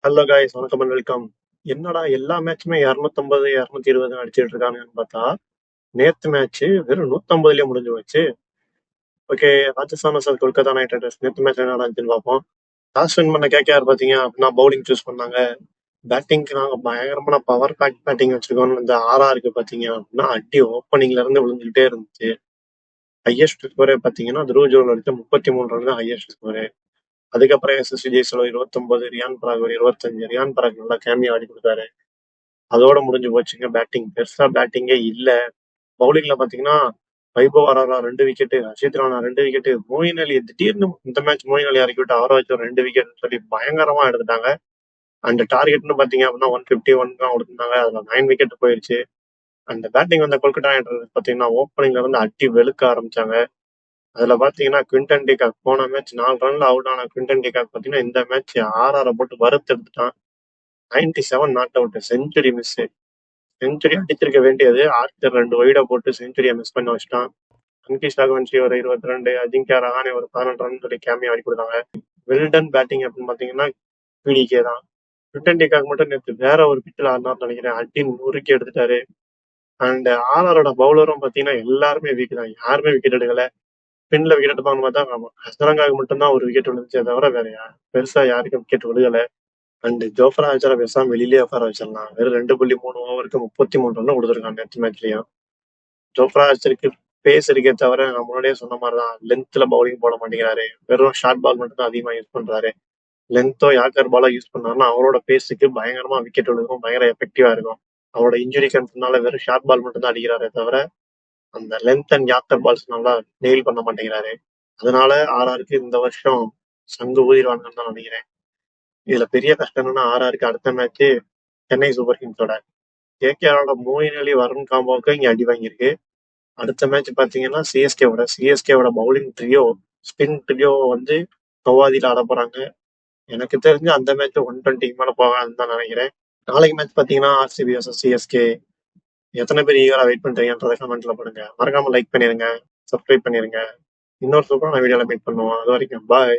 Hello guys, வணக்கம் and welcome. என்னடா எல்லா மேட்சுமே 250 220 அடிச்சிட்டு இருக்காங்கன்னு பார்த்தா நேத்து மேட்ச் வெறும் 150லயே முடிஞ்சு போச்சு. Okay, Rajasthan versus Kolkata night Riders நேத்து மேட்ச் என்ன நடந்துச்சுன்னு பார்ப்போம். டாஸ் வின் பண்ண கேகேஆர் பாத்தீங்க அப்படின்னா பவுலிங் சூஸ் பண்ணாங்க. பேட்டிங்க்கு நாங்க பயங்கரமான பவர் பேக் பேட்டிங் வச்சிருக்கோம். இந்த ஆர்ஆருக்கு பாத்தீங்க அப்படின்னா அடி ஓப்பனிங்ல இருந்து விழுந்துகிட்டே இருந்துச்சு. ஹையஸ்ட் ஸ்கோரே பாத்தீங்கன்னா துருவ் ஜுவல் அடிச்ச 33 ரன் தான் ஹையஸ்ட் ஸ்கோரு. அதுக்கப்புறம் எஸ்எஸ்சி ஜெய்சலோ 29, ரியான் பராக் ஒரு 25. ரியான் பராக் நல்லா கேமியா ஆடி கொடுத்தாரு. அதோட முடிஞ்சு போச்சுங்க. பெருசா பேட்டிங்கே இல்ல. பவுலிங்ல பாத்தீங்கன்னா வைபவ் அரோரா 2 விக்கெட், ஹர்ஷித் ராணா 2 விக்கெட், மொயின் அலி திடீர்னு இந்த மேட்ச் மொயின் அலி இறக்கி விட்டு அவரை வச்சு ஒரு 2 விக்கெட் சொல்லி பயங்கரமா எடுத்துட்டாங்க. அந்த டார்கெட்னு பாத்தீங்க அப்படின்னா 151 தான் கொடுத்துருந்தாங்க. அதுல 9 விக்கெட் போயிருச்சு. அந்த பேட்டிங் வந்த கொல்கட்டா நைட் ரைடர்ஸ் பாத்தீங்கன்னா ஓப்பனிங்ல இருந்து அடி வெளுக்க ஆரம்பிச்சாங்க. அதுல பாத்தீங்கன்னா குவிண்டன் டிகாக் போன மேட்ச் 4 ரன்ல அவுட் ஆன குவிண்டன் டிகாக் பாத்தீங்கன்னா இந்த மேட்ச் ஆர்ஆரை போட்டு வறுத்து எடுத்துட்டான். 97 not out, century miss. Century அடிச்சிருக்க வேண்டியது ஆர்ச்சர் 2 வைட போட்டு செஞ்சுரியை மிஸ் பண்ண வச்சுட்டான். அன்கிஷ் ராகவன்ஷி ஒரு 22, அஜிங்கியா ரஹானே ஒரு 18 ரன் சொல்லி கேமியா ஆடி கொடுத்தாங்க. வெல்டன் பேட்டிங் அப்படின்னு பாத்தீங்கன்னா பிடிகே தான். குவிண்டன் டிகாக் மட்டும் நேற்று வேற ஒரு பிச்சில் ஆடினார்னு நினைக்கிறேன். அடி நொறுக்கி எடுத்துட்டாரு. அண்ட் ஆர்ஆரோட பவுலரும் பாத்தீங்கன்னா எல்லாருமே வீக் தான், யாருமே விக்கெட் எடுக்கல. பின்ல விக்கெட் எடுப்பாங்கன்னு பார்த்தா ஹசரங்காவுக்கு மட்டும்தான் ஒரு விக்கெட் விழுந்துச்சே தவிர வேற பெருசா யாருக்கும் விக்கெட் விழுகல. அண்ட் ஜோஃப்ரா ஆர்ச்சரை பேசாம வெளியிலேயே உட்கார வச்சிடலாம். வெறும் 2.3 ஓவருக்கு 33 ரன் கொடுத்துருக்காங்க நேற்று மேட்ச்லயும். ஜோஃப்ரா ஆர்ச்சருக்கு பேஸ் இருக்கே தவிர நான் முன்னாடியே சொன்ன மாதிரிதான் லென்த்ல பவுலிங் போட மாட்டேங்கிறாரு. வெறும் ஷார்ட் பால் மட்டும் தான் அதிகமா யூஸ் பண்றாரு. லென்த்தோ யாக்கர் பாலோ யூஸ் பண்ணாருன்னா அவரோட பேஸுக்கு பயங்கரமா விக்கெட் விழுகும், பயங்கர எஃபெக்டிவா இருக்கும். அவரோட இன்ஜுரி கன்சர்னால வெறும் ஷார்ட் பால் மட்டும் தான் அடிக்கிறாரே தவிர அந்த லென்த் அண்ட் யாக்கர் பால்ஸ் நல்லா நெயில் பண்ண மாட்டேங்கிறாரு. அதனால ஆர்ஆருக்கு இந்த வருஷம் சங்கு ஊதிடுவாங்கன்னு தான் நினைக்கிறேன். இதுல பெரிய கஷ்டம் என்னன்னா ஆர்ஆருக்கு அடுத்த மேட்ச் சென்னை சூப்பர் கிங்ஸோட. கேகேஆரோட மோயின் அலி வருண் காம்போவுக்கு இங்க அடி வாங்கியிருக்கு. அடுத்த மேட்ச் பாத்தீங்கன்னா சிஎஸ்கேவோட பவுலிங் ட்ரியோ, ஸ்பின் ட்ரியோ வந்து கவாதியில ஆட போறாங்க. எனக்கு தெரிஞ்சு அந்த மேட்ச் 120 மேல போகாதுன்னு தான் நினைக்கிறேன். நாளைக்கு மேட்ச் பாத்தீங்கன்னா ஆர்சிபி vs சிஎஸ்கே. எத்தனை பேர் ஈகரா வெயிட் பண்றீங்கன்றத கமெண்ட்ல போடுங்க. மறக்காம லைக் பண்ணிருங்க, சப்ஸ்கிரைப் பண்ணிருங்க. இன்னொரு சூப்பரான வீடியோல மீட் பண்ணுவோம். அது வரைக்கும் பாய்.